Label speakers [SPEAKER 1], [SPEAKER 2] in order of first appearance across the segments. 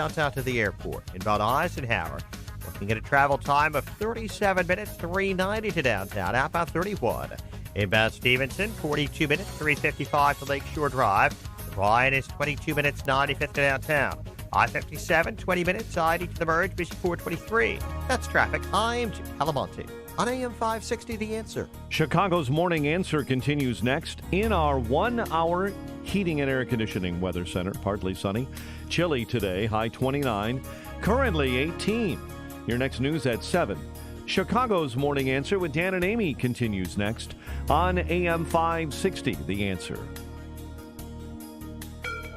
[SPEAKER 1] out to the airport. Inbound Eisenhower, looking at a travel time of 37 minutes, 390 to downtown. Outbound 31. Inbound Stevenson, 42 minutes, 355 to Lakeshore Drive. Ryan is 22 minutes, 95 to downtown. I-57, 20 minutes, I-80 to the merge, Bishop 423. That's traffic. I'm Jim Calamonte on AM 560, The Answer.
[SPEAKER 2] Chicago's Morning Answer continues next in our 1 hour heating and air conditioning weather center. Partly sunny. Chilly today, high 29. Currently 18. Your next news at 7. Chicago's Morning Answer with Dan and Amy continues next on AM 560, The Answer.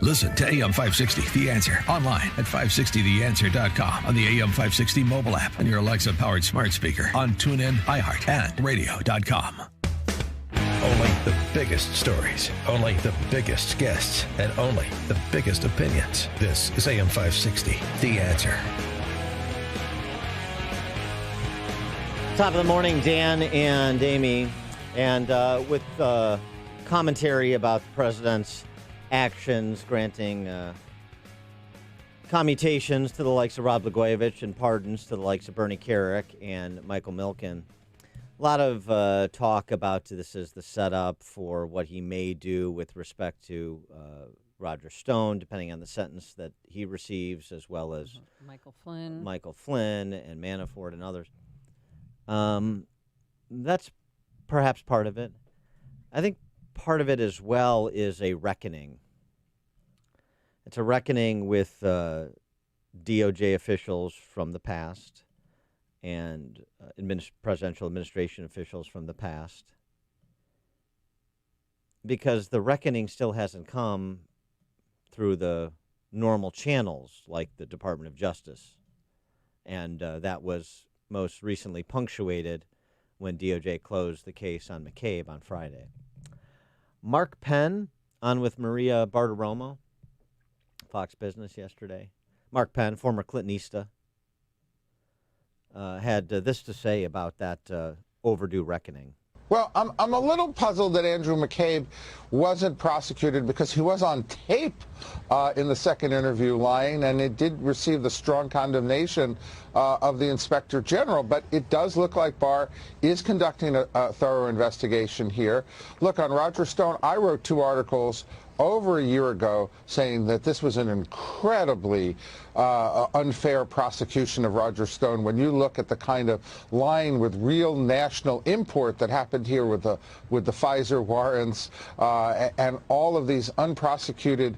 [SPEAKER 3] Listen to AM 560, The Answer, online at 560theanswer.com, on the AM 560 mobile app, on your Alexa-powered smart speaker, on TuneIn, iHeart, and radio.com. Only the biggest stories, only the biggest guests, and only the biggest opinions. This is AM 560, The Answer.
[SPEAKER 4] Top of the morning, Dan and Amy, and with commentary about the president's actions, granting commutations to the likes of Rod Blagojevich and pardons to the likes of Bernie Kerik and Michael Milken. A lot of talk about this as the setup for what he may do with respect to Roger Stone, depending on the sentence that he receives, as well as
[SPEAKER 5] Michael Flynn
[SPEAKER 4] and Manafort and others. That's perhaps part of it. I think part of it as well is a reckoning. It's a reckoning with DOJ officials from the past and presidential administration officials from the past, because the reckoning still hasn't come through the normal channels like the Department of Justice, and that was most recently punctuated when DOJ closed the case on McCabe on Friday. Mark Penn on with Maria Bartiromo, Fox Business yesterday. Mark Penn, former Clintonista, had this to say about that overdue reckoning.
[SPEAKER 6] Well, I'm a little puzzled that Andrew McCabe wasn't prosecuted, because he was on tape in the second interview lying, and it did receive the strong condemnation of the Inspector General. But it does look like Barr is conducting a thorough investigation here. Look, on Roger Stone, I wrote 2 articles over a year ago saying that this was an incredibly unfair prosecution of Roger Stone. When you look at the kind of lying with real national import that happened here with the Pfizer warrants and all of these unprosecuted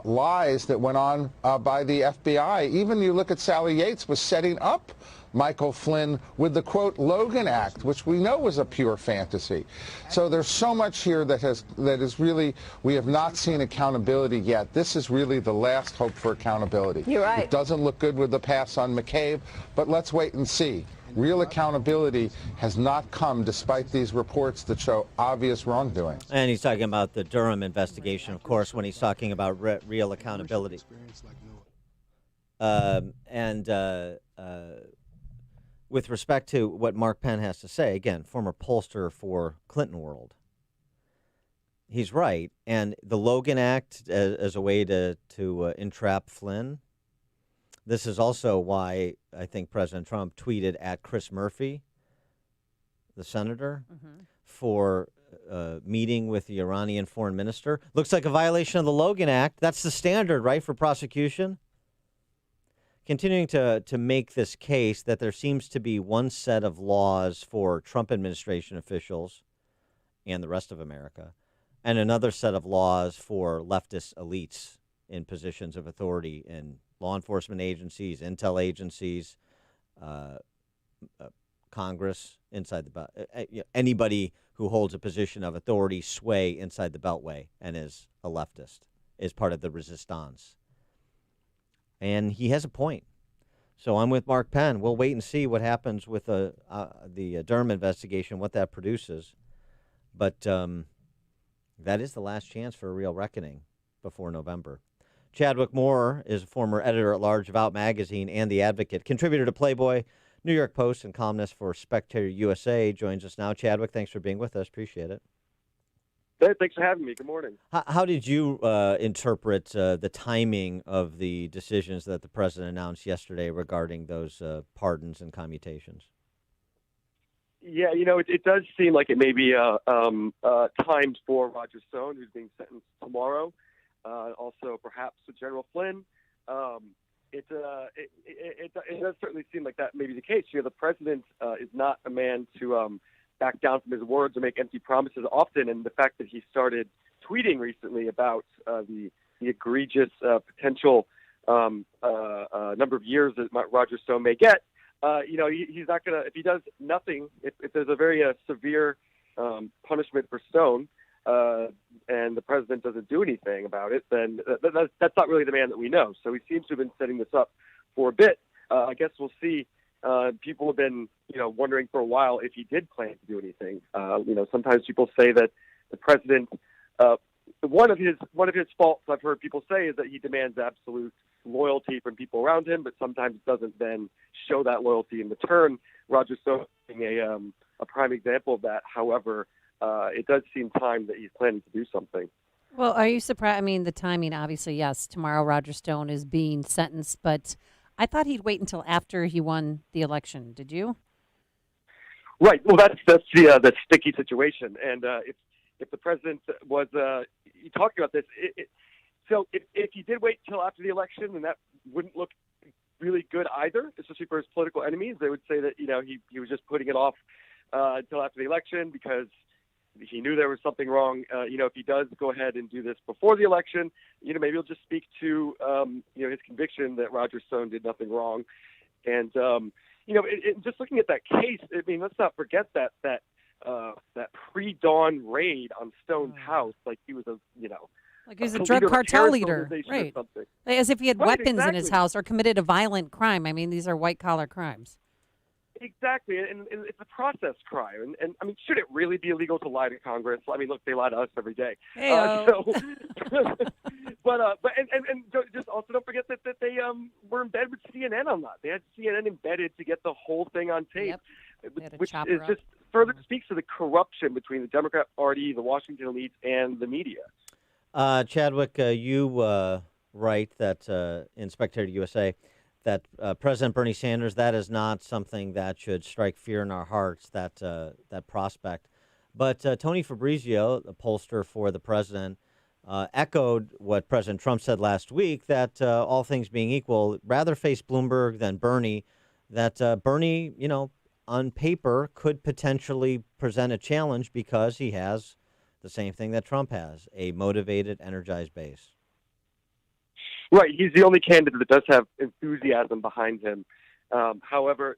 [SPEAKER 6] lies that went on by the FBI. Even you look at Sally Yates was setting up Michael Flynn with the, quote, Logan Act, which we know was a pure fantasy. So there's so much here that is really, we have not seen accountability yet. This is really the last hope for accountability.
[SPEAKER 7] You're right.
[SPEAKER 6] It doesn't look good with the pass on McCabe, but let's wait and see. Real accountability has not come despite these reports that show obvious wrongdoing.
[SPEAKER 4] And he's talking about the Durham investigation, of course, when he's talking about real accountability. With respect to what Mark Penn has to say, again, former pollster for Clinton World, he's right. And the Logan Act as a way to entrap Flynn, this is also why I think President Trump tweeted at Chris Murphy, the senator, for meeting with the Iranian foreign minister. Looks like a violation of the Logan Act. That's the standard, right, for prosecution? Continuing to make this case that there seems to be one set of laws for Trump administration officials and the rest of America, and another set of laws for leftist elites in positions of authority in law enforcement agencies, intel agencies, Congress, inside the anybody who holds a position of authority, sway inside the Beltway and is a leftist, is part of the resistance. And he has a point. So I'm with Mark Penn. We'll wait and see what happens with the Durham investigation, what that produces. But that is the last chance for a real reckoning before November. Chadwick Moore is a former editor-at-large of Out Magazine and The Advocate, contributor to Playboy, New York Post, and columnist for Spectator USA. Joins us now. Chadwick, thanks for being with us. Appreciate it.
[SPEAKER 7] Thanks for having me. Good morning.
[SPEAKER 4] How did you interpret the timing of the decisions that the president announced yesterday regarding those pardons and commutations?
[SPEAKER 7] Yeah, it does seem like it may be timed for Roger Stone, who's being sentenced tomorrow. Also, perhaps with General Flynn. It does certainly seem like that may be the case. The president is not a man to back down from his words or make empty promises often, and the fact that he started tweeting recently about the egregious potential number of years that Roger Stone may get, he's not going to, if he does nothing, if there's a very severe punishment for Stone, and the president doesn't do anything about it, then that's not really the man that we know. So he seems to have been setting this up for a bit. I guess we'll see. People have been, wondering for a while if he did plan to do anything. Sometimes people say that the president, one of his faults I've heard people say is that he demands absolute loyalty from people around him, but sometimes doesn't then show that loyalty in return. Roger Stone being a prime example of that. However, it does seem time that he's planning to do something.
[SPEAKER 5] Well, are you surprised? I mean, the timing, obviously, yes. Tomorrow, Roger Stone is being sentenced, but I thought he'd wait until after he won the election. Did you?
[SPEAKER 7] Right. Well, that's the sticky situation. And if the president was talking about this, so if he did wait until after the election, then that wouldn't look really good either, especially for his political enemies. They would say that he was just putting it off until after the election because he knew there was something wrong. If he does go ahead and do this before the election, maybe he'll just speak to, his conviction that Roger Stone did nothing wrong. And, just looking at that case, I mean, let's not forget that pre-dawn raid on Stone's house, like he was
[SPEAKER 5] like he was a drug cartel leader, right? As if he had weapons in his house or committed a violent crime. I mean, these are white-collar crimes.
[SPEAKER 7] Exactly, and it's a process crime. And I mean, should it really be illegal to lie to Congress? I mean, look, they lie to us every day. But just also don't forget that they were in bed with CNN on that. They had CNN embedded to get the whole thing on tape, which is just further speaks to the corruption between the Democrat Party, the Washington elites, and the media.
[SPEAKER 4] Chadwick, you write that in Spectator USA that President Bernie Sanders, that is not something that should strike fear in our hearts, that prospect. But Tony Fabrizio, the pollster for the president, echoed what President Trump said last week, that all things being equal, rather face Bloomberg than Bernie, that Bernie, on paper could potentially present a challenge because he has the same thing that Trump has, a motivated, energized base.
[SPEAKER 7] Right. He's the only candidate that does have enthusiasm behind him. However,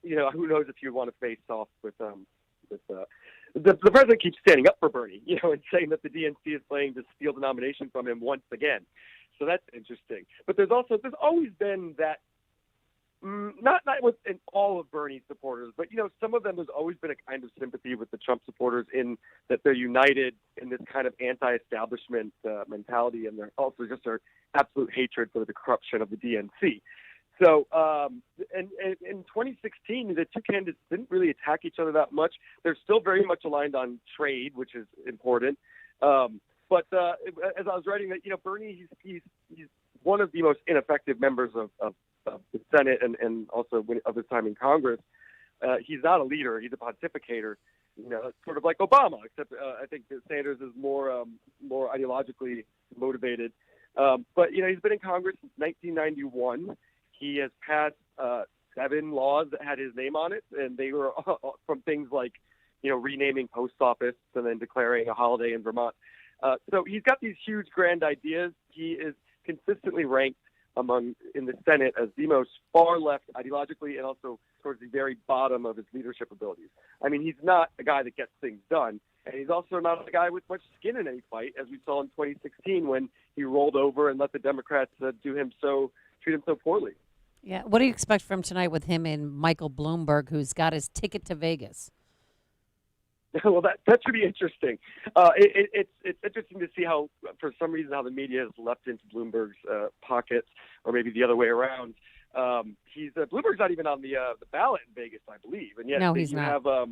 [SPEAKER 7] who knows if you want to face off with the president keeps standing up for Bernie, and saying that the DNC is planning to steal the nomination from him once again. So that's interesting. But there's always been that, not within all of Bernie's supporters, but, some of them, there's always been a kind of sympathy with the Trump supporters in that they're united in this kind of anti-establishment mentality, and they're also just their absolute hatred for the corruption of the DNC. So, and in 2016, the two candidates didn't really attack each other that much. They're still very much aligned on trade, which is important. But as I was writing that, Bernie, he's one of the most ineffective members of the Senate and also of his time in Congress. He's not a leader; he's a pontificator. Sort of like Obama, except I think that Sanders is more ideologically motivated. But he's been in Congress since 1991. He has passed 7 laws that had his name on it, and they were from things like renaming post office and then declaring a holiday in Vermont. So he's got these huge grand ideas. He is consistently ranked in the Senate as the most far left ideologically and also towards the very bottom of his leadership abilities. I mean, he's not a guy that gets things done, and he's also not a guy with much skin in any fight, as we saw in 2016 when he rolled over and let the Democrats treat him so poorly.
[SPEAKER 5] Yeah. What do you expect from tonight with him and Michael Bloomberg, who's got his ticket to Vegas?
[SPEAKER 7] Well, that should be interesting. It's interesting to see how, for some reason, how the media has leapt into Bloomberg's pocket, or maybe the other way around. Bloomberg's not even on the ballot in Vegas, I believe, and yet
[SPEAKER 5] no, he's not.
[SPEAKER 7] Have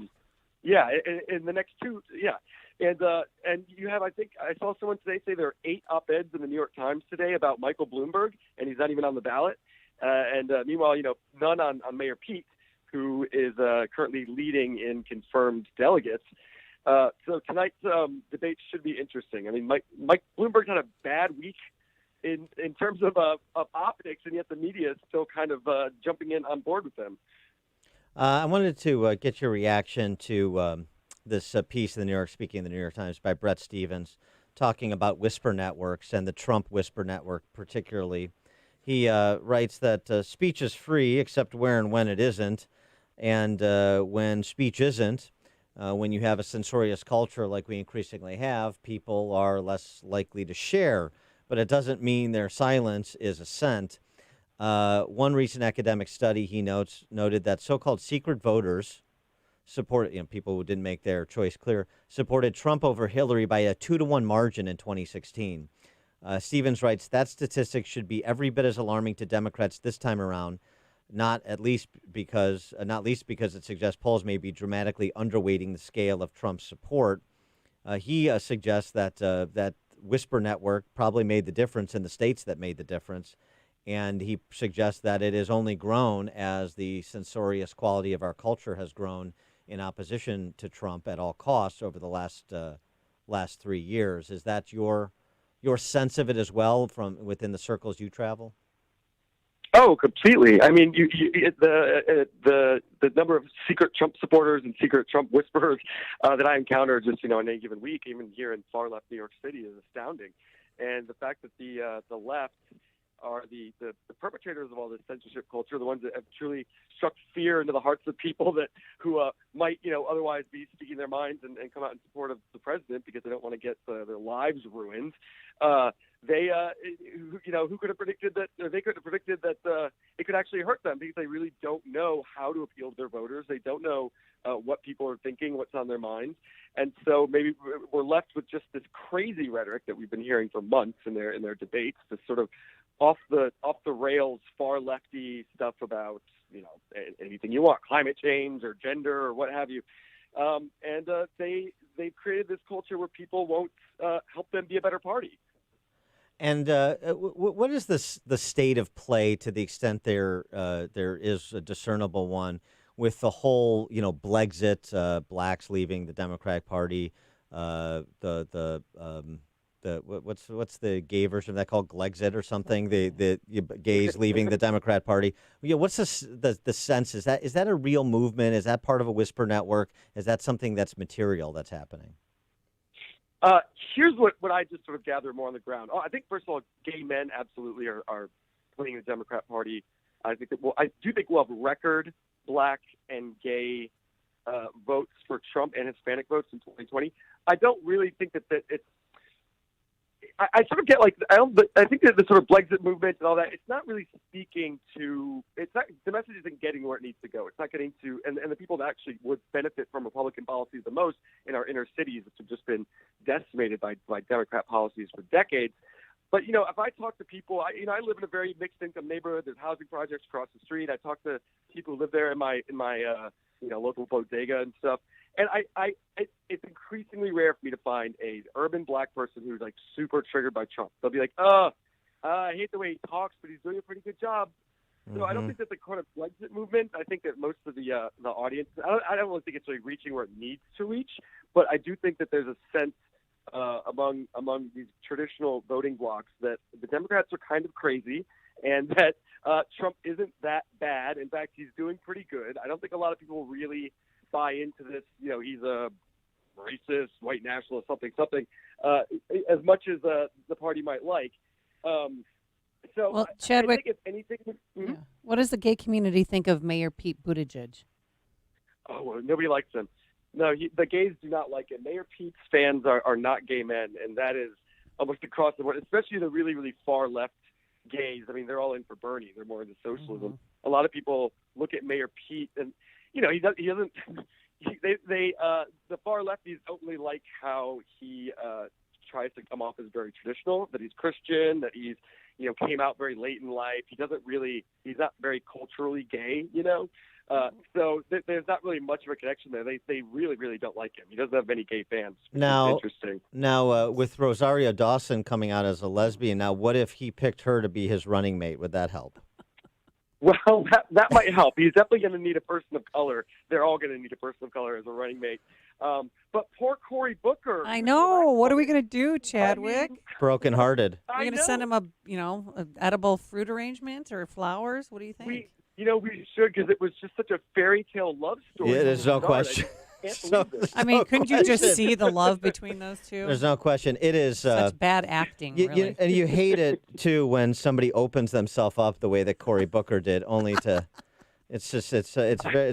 [SPEAKER 7] Yeah, in the next two, yeah. And you have, I think, I saw someone today say there are 8 op-eds in the New York Times today about Michael Bloomberg, and he's not even on the ballot. Meanwhile, none on Mayor Pete, who is currently leading in confirmed delegates. So tonight's debate should be interesting. I mean, Mike Bloomberg had a bad week in terms of optics, and yet the media is still kind of jumping in on board with them.
[SPEAKER 4] I wanted to get your reaction to this piece in the New York Times by Brett Stevens, talking about whisper networks and the Trump whisper network particularly. He writes that speech is free except where and when it isn't, and when speech isn't, when you have a censorious culture like we increasingly have, people are less likely to share. But it doesn't mean their silence is assent. One recent academic study, he noted that so-called secret voters supported, people who didn't make their choice clear, supported Trump over Hillary by a 2-to-1 margin in 2016. Stevens writes that statistic should be every bit as alarming to Democrats this time around, not least because it suggests polls may be dramatically underweighting the scale of Trump's support. He suggests that whisper network probably made the difference in the states that made the difference. And he suggests that it has only grown as the censorious quality of our culture has grown in opposition to Trump at all costs over the last 3 years. Is that your sense of it as well from within the circles you travel?
[SPEAKER 7] Oh, completely. I mean, the number of secret Trump supporters and secret Trump whisperers that I encounter just in any given week, even here in far left New York City, is astounding. And the fact that the left are the perpetrators of all this censorship culture, the ones that have truly struck fear into the hearts of people who might otherwise be speaking their minds and come out in support of the president because they don't want to get their lives ruined. Who could have predicted that? They could have predicted that it could actually hurt them because they really don't know how to appeal to their voters. They don't know what people are thinking, what's on their minds, and so maybe we're left with just this crazy rhetoric that we've been hearing for months in their debates, this sort of off the rails, far lefty stuff about anything you want, climate change or gender or what have you, and they've created this culture where people won't help them be a better party.
[SPEAKER 4] And what is the state of play, to the extent there is a discernible one, with the whole Blexit, blacks leaving the Democratic Party, what's the gay version of that called, Glexit or something? The gays leaving the Democrat Party. What's the sense? Is that a real movement? Is that part of a whisper network? Is that something that's material that's happening?
[SPEAKER 7] Here's what I just sort of gather more on the ground. I think, first of all, gay men absolutely are fleeing the Democrat Party. I do think we'll have record black and gay votes for Trump and Hispanic votes in 2020. I don't really think that it's. I sort of get I think that the sort of Brexit movement and all that, it's not really speaking to, the message isn't getting where it needs to go. It's not getting to, and the people that actually would benefit from Republican policies the most in our inner cities, which have just been decimated by Democrat policies for decades. But, if I talk to people, I live in a very mixed income neighborhood. There's housing projects across the street. I talk to people who live there in my local bodega and stuff. And it's increasingly rare for me to find an urban black person who's super triggered by Trump. They'll be like, I hate the way he talks, but he's doing a pretty good job. So I don't think that's the kind of Brexit movement. I think that most of the audience, I don't really think it's really reaching where it needs to reach, but I do think that there's a sense among these traditional voting blocs that the Democrats are kind of crazy and that Trump isn't that bad. In fact, he's doing pretty good. I don't think a lot of people really buy into this, he's a racist, white nationalist, something, as much as the party might like.
[SPEAKER 5] Chadwick,
[SPEAKER 7] I think if anything,
[SPEAKER 5] what does the gay community think of Mayor Pete Buttigieg?
[SPEAKER 7] Oh, well, nobody likes him. No, the gays do not like him. Mayor Pete's fans are not gay men, and that is almost across the board, especially the really, really far left gays. I mean, they're all in for Bernie. They're more into socialism. Mm-hmm. A lot of people look at Mayor Pete and, he doesn't. The far lefties don't really like how he tries to come off as very traditional. That he's Christian. That he's came out very late in life. He's not very culturally gay. There's not really much of a connection there. They really, really don't like him. He doesn't have many gay fans. Which
[SPEAKER 4] Now,
[SPEAKER 7] is interesting.
[SPEAKER 4] Now, with Rosario Dawson coming out as a lesbian, now what if he picked her to be his running mate? Would that help?
[SPEAKER 7] Well, that might help. He's definitely going to need a person of color. They're all going to need a person of color as a running mate. But poor Cory Booker.
[SPEAKER 5] I know. What are we going to do, Chadwick?
[SPEAKER 4] Brokenhearted.
[SPEAKER 5] Are we going to send him an edible fruit arrangement or flowers? What do you think?
[SPEAKER 7] We should, because it was just such a fairy tale love story.
[SPEAKER 4] Yeah, there's no question.
[SPEAKER 5] Couldn't you just see the love between those two?
[SPEAKER 4] There's no question. It is
[SPEAKER 5] such bad acting, really.
[SPEAKER 4] And you hate it too when somebody opens themselves up the way that Cory Booker did, only to. It's just it's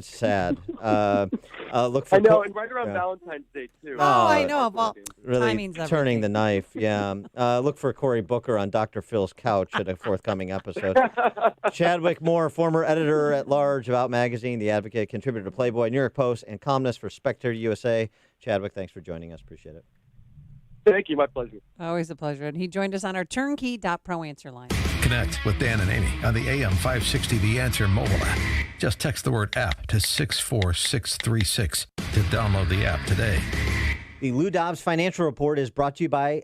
[SPEAKER 4] sad. Look for.
[SPEAKER 7] I know, and right around Valentine's Day too.
[SPEAKER 5] I know. Well,
[SPEAKER 4] really turning the knife. Yeah. Look for Cory Booker on Dr. Phil's couch at a forthcoming episode. Chadwick Moore, former editor at large of Out Magazine, The Advocate, contributor to Playboy, New York Post, and columnist for Spectator USA. Chadwick, thanks for joining us. Appreciate it.
[SPEAKER 7] Thank you. My pleasure.
[SPEAKER 5] Always a pleasure. And he joined us on our turnkey.pro answer line.
[SPEAKER 3] Connect with Dan and Amy on the AM 560 The Answer mobile app. Just text the word app to 64636 to download the app today.
[SPEAKER 4] The Lou Dobbs Financial Report is brought to you by